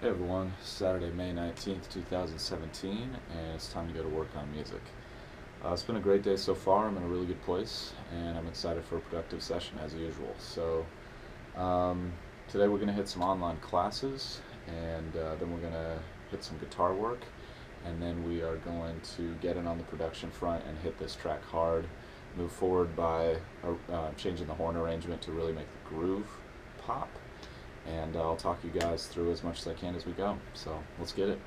Hey everyone, Saturday, May 19th, 2017, and it's time to go to work on music. It's been a great day so far. I'm in a really good place, and I'm excited for a productive session as usual. Um, Today we're going to hit some online classes, and then we're going to hit some guitar work, and then we are going to get in on the production front and hit this track hard, move forward by changing the horn arrangement to really make the groove pop, and I'll talk you guys through as much as I can as we go. So let's get it.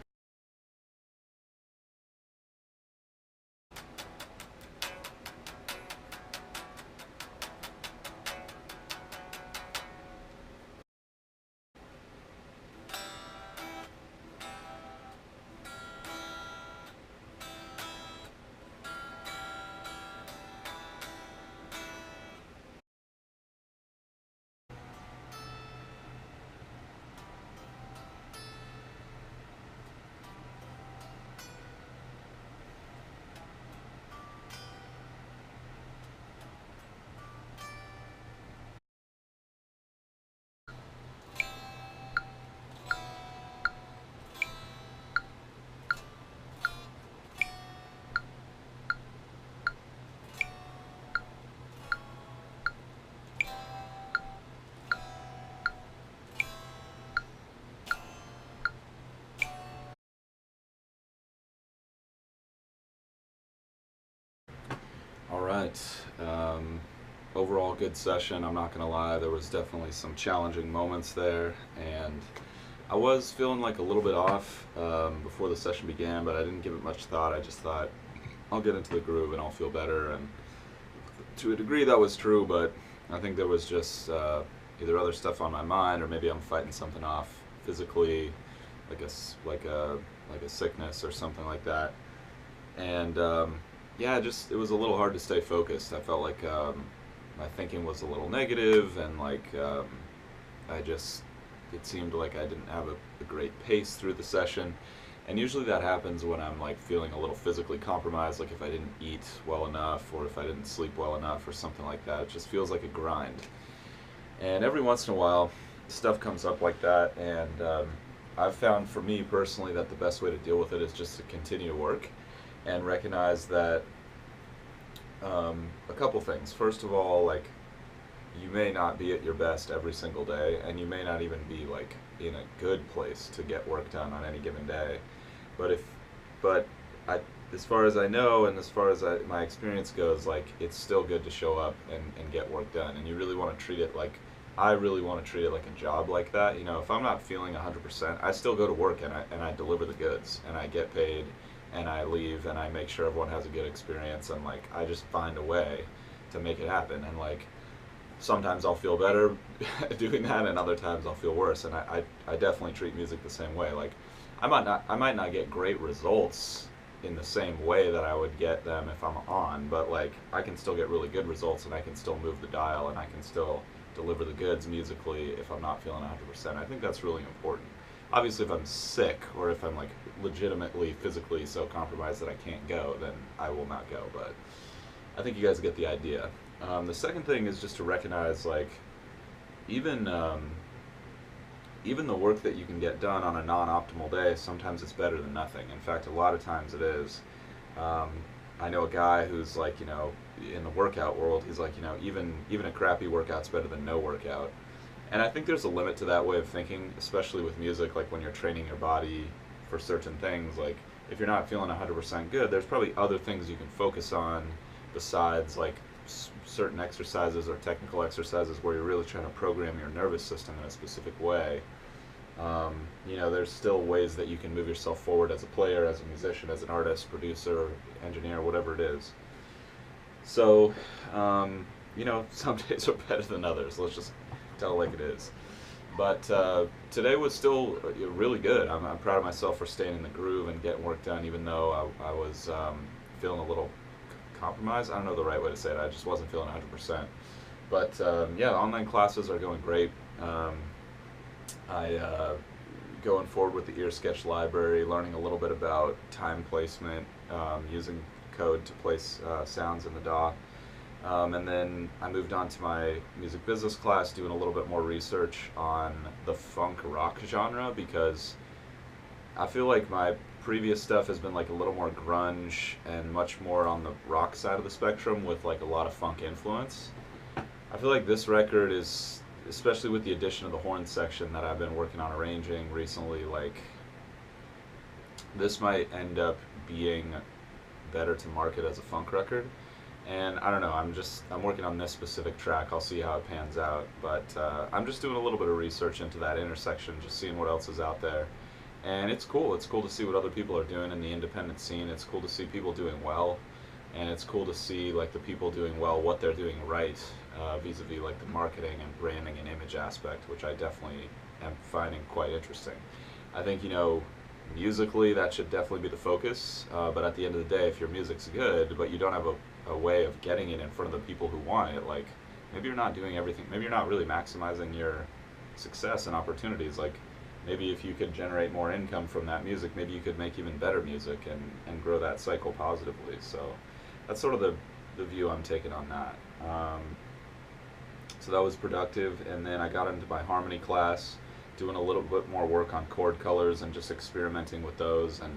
All right. Um, Overall, good session. I'm not going to lie, there was definitely some challenging moments there, and I was feeling like a little bit off before the session began, but I didn't give it much thought. I just thought, I'll get into the groove and I'll feel better. And to a degree, that was true, but I think there was just either other stuff on my mind, or maybe I'm fighting something off physically, like a sickness or something like that. And yeah, just it was a little hard to stay focused. I felt like my thinking was a little negative, and I just it seemed like I didn't have a great pace through the session. And usually that happens when I'm like feeling a little physically compromised, like if I didn't eat well enough or if I didn't sleep well enough or something like that. It just feels like a grind. And every once in a while, stuff comes up like that, and I've found for me personally that the best way to deal with it is just to continue to work and recognize that a couple things. First of all, like you may not be at your best every single day, and you may not even be like in a good place to get work done on any given day. But if, but I, as far as I know, and as far as my experience goes, like it's still good to show up and get work done. And you really want to treat it like I really want to treat it like a job like that. You know, if I'm not feeling 100%, I still go to work and I deliver the goods and I get paid and I leave and I make sure everyone has a good experience, and like I just find a way to make it happen. And like sometimes I'll feel better doing that, and other times I'll feel worse. And I definitely treat music the same way. Like I might not get great results in the same way that I would get them if I'm on, but like I can still get really good results, and I can still move the dial, and I can still deliver the goods musically if I'm not feeling 100%. I think that's really important. Obviously, if I'm sick or if I'm like legitimately physically so compromised that I can't go, then I will not go. But I think you guys get the idea. The second thing is just to recognize like even even the work that you can get done on a non-optimal day, sometimes it's better than nothing. In fact, a lot of times it is. Um, I know a guy who's like, you know, in the workout world, he's like, you know, even a crappy workout's better than no workout. And I think there's a limit to that way of thinking, especially with music. Like when you're training your body for certain things, like if you're not feeling 100% good, there's probably other things you can focus on besides like certain exercises or technical exercises where you're really trying to program your nervous system in a specific way. You know, there's still ways that you can move yourself forward as a player, as a musician, as an artist, producer, engineer, whatever it is. So, you know, some days are better than others. Let's just tell it like it is. But today was still really good. I'm proud of myself for staying in the groove and getting work done, even though I was feeling a little compromised. I don't know the right way to say it. I just wasn't feeling 100%. But yeah, online classes are going great. I going forward with the ear sketch library, learning a little bit about time placement, using code to place sounds in the DAW. And then I moved on to my music business class, doing a little bit more research on the funk rock genre, because I feel like my previous stuff has been like a little more grunge and much more on the rock side of the spectrum with like a lot of funk influence. I feel like this record is, especially with the addition of the horn section that I've been working on arranging recently, like this might end up being better to market as a funk record. And I don't know, I'm working on this specific track. I'll see how it pans out. But I'm just doing a little bit of research into that intersection, just seeing what else is out there. And it's cool. It's cool to see what other people are doing in the independent scene. It's cool to see people doing well. And it's cool to see like the people doing well, what they're doing right, vis-a-vis like the marketing and branding and image aspect, which I definitely am finding quite interesting. I think, musically that should definitely be the focus, but at the end of the day, if your music's good but you don't have a way of getting it in front of the people who want it, like maybe you're not doing everything, maybe you're not really maximizing your success and opportunities. Like maybe if you could generate more income from that music, maybe you could make even better music and grow that cycle positively. So that's sort of the view I'm taking on that. So that was productive, and then I got into my harmony class, doing a little bit more work on chord colors and just experimenting with those and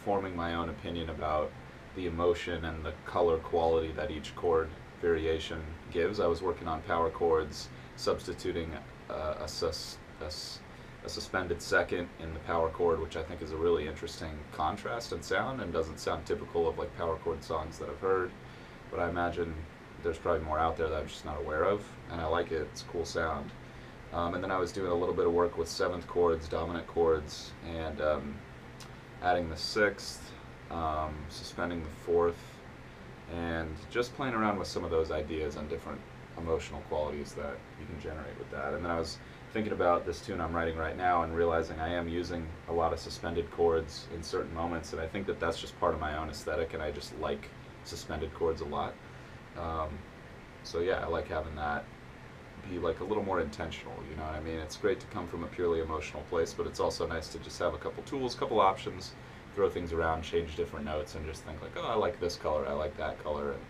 forming my own opinion about the emotion and the color quality that each chord variation gives. I was working on power chords, substituting a suspended second in the power chord, which I think is a really interesting contrast and sound, and doesn't sound typical of like power chord songs that I've heard, but I imagine there's probably more out there that I'm just not aware of, and I like it. It's a cool sound. And then I was doing a little bit of work with seventh chords, dominant chords, and adding the sixth, suspending the fourth, and just playing around with some of those ideas and different emotional qualities that you can generate with that. And then I was thinking about this tune I'm writing right now and realizing I am using a lot of suspended chords in certain moments, and I think that that's just part of my own aesthetic, and I just like suspended chords a lot. So yeah, I like having that be like a little more intentional, you know what I mean? It's great to come from a purely emotional place, but it's also nice to just have a couple tools, couple options, throw things around, change different notes, and just think like, oh, I like this color, I like that color. And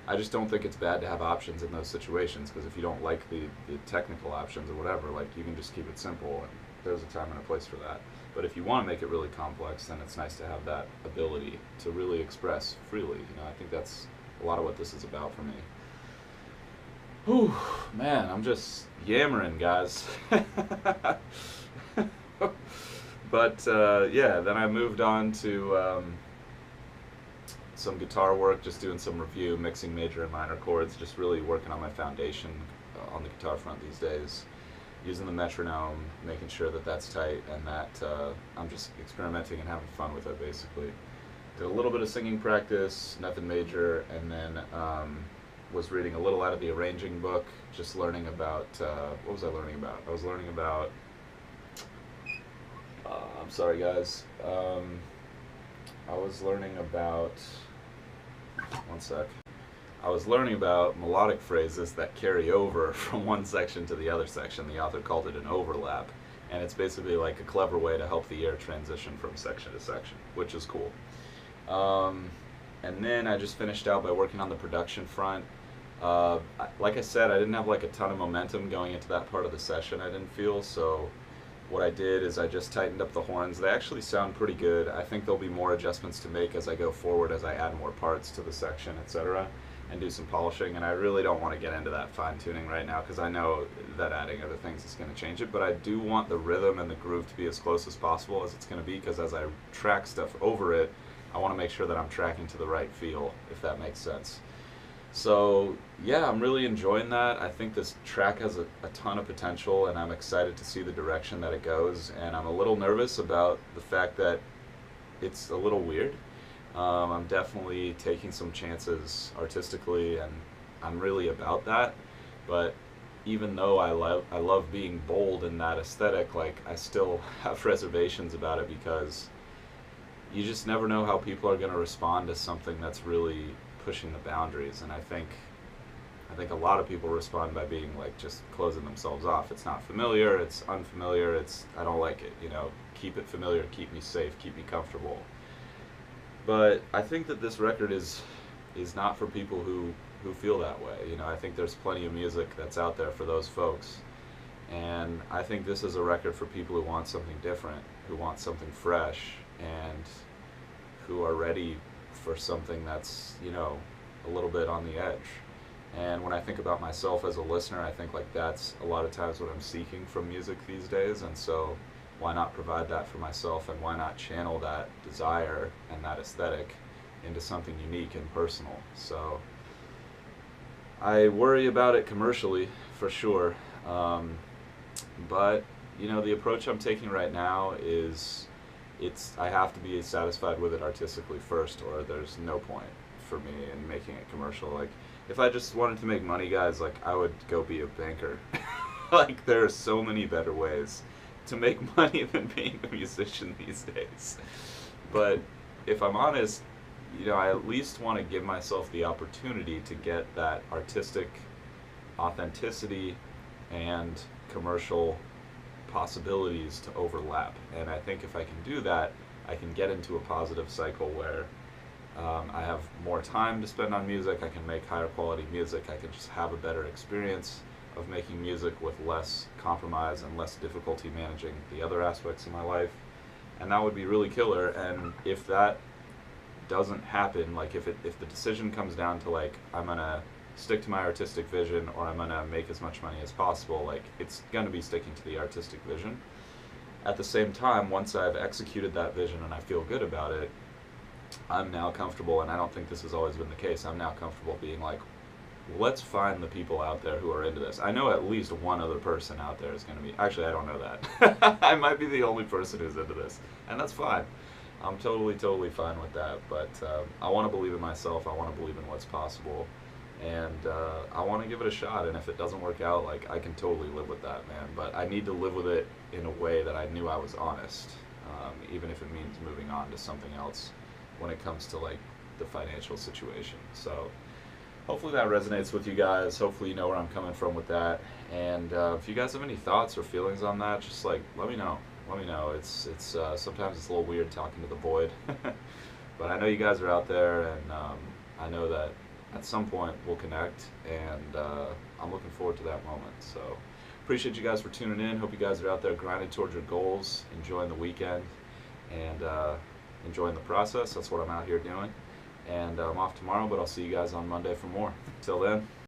I just don't think it's bad to have options in those situations, because if you don't like the technical options or whatever, like you can just keep it simple, and there's a time and a place for that. But if you want to make it really complex, then it's nice to have that ability to really express freely. I think that's a lot of what this is about for me. Whew, man, I'm just yammering, guys. But yeah, then I moved on to some guitar work, just doing some review, mixing major and minor chords, just really working on my foundation on the guitar front these days, using the metronome, making sure that that's tight, and that I'm just experimenting and having fun with it, basically. Did a little bit of singing practice, nothing major, and then was reading a little out of the arranging book, just learning about, what was I learning about? I was learning about, I'm sorry guys, I was learning about, one sec, I was learning about melodic phrases that carry over from one section to the other section. The author called it an overlap, and it's basically like a clever way to help the ear transition from section to section, which is cool. And then I just finished out by working on the production front. Like I said, I didn't have like a ton of momentum going into that part of the session, I didn't feel, so what I did is I just tightened up the horns. They actually sound pretty good. I think there'll be more adjustments to make as I go forward, as I add more parts to the section, etc., and do some polishing, and I really don't want to get into that fine-tuning right now, because I know that adding other things is going to change it, but I do want the rhythm and the groove to be as close as possible as it's going to be, because as I track stuff over it, I want to make sure that I'm tracking to the right feel, if that makes sense. So yeah, I'm really enjoying that. I think this track has a ton of potential, and I'm excited to see the direction that it goes, and I'm a little nervous about the fact that it's a little weird. I'm definitely taking some chances artistically, and I'm really about that, but even though I love being bold in that aesthetic, like I still have reservations about it, because you just never know how people are going to respond to something that's really pushing the boundaries. And I think a lot of people respond by being like just closing themselves off. It's not familiar, it's unfamiliar, it's I don't like it, keep it familiar, keep me safe, keep me comfortable. But I think that this record is not for people who feel that way. I think there's plenty of music that's out there for those folks. And I think this is a record for people who want something different, who want something fresh, and who are ready for something that's, a little bit on the edge. And when I think about myself as a listener, I think like that's a lot of times what I'm seeking from music these days. And so why not provide that for myself, and why not channel that desire and that aesthetic into something unique and personal? So I worry about it commercially for sure. But the approach I'm taking right now is I have to be satisfied with it artistically first, or there's no point for me in making it commercial. Like, if I just wanted to make money, guys, like, I would go be a banker. Like, there are so many better ways to make money than being a musician these days. But if I'm honest, I at least want to give myself the opportunity to get that artistic authenticity and commercial possibilities to overlap. And I think if I can do that, I can get into a positive cycle where I have more time to spend on music, I can make higher quality music, I can just have a better experience of making music with less compromise and less difficulty managing the other aspects of my life. And that would be really killer. And if that doesn't happen, like if the decision comes down to like I'm gonna stick to my artistic vision or I'm gonna make as much money as possible, like it's gonna be sticking to the artistic vision. At the same time, once I've executed that vision and I feel good about it, I'm now comfortable, and I don't think this has always been the case, I'm now comfortable being like, let's find the people out there who are into this. I know at least one other person out there is going to be, actually I don't know that. I might be the only person who's into this, and that's fine. I'm totally fine with that, but I want to believe in myself, I want to believe in what's possible, and I want to give it a shot, and if it doesn't work out, like, I can totally live with that, man, but I need to live with it in a way that I knew I was honest, even if it means moving on to something else when it comes to, like, the financial situation. So hopefully that resonates with you guys. Hopefully you know where I'm coming from with that. And if you guys have any thoughts or feelings on that, just like let me know. Let me know. It's sometimes it's a little weird talking to the void, but I know you guys are out there, and I know that at some point we'll connect, and I'm looking forward to that moment. So appreciate you guys for tuning in. Hope you guys are out there grinding towards your goals, enjoying the weekend, and enjoying the process. That's what I'm out here doing. And I'm off tomorrow, but I'll see you guys on Monday for more. Till then.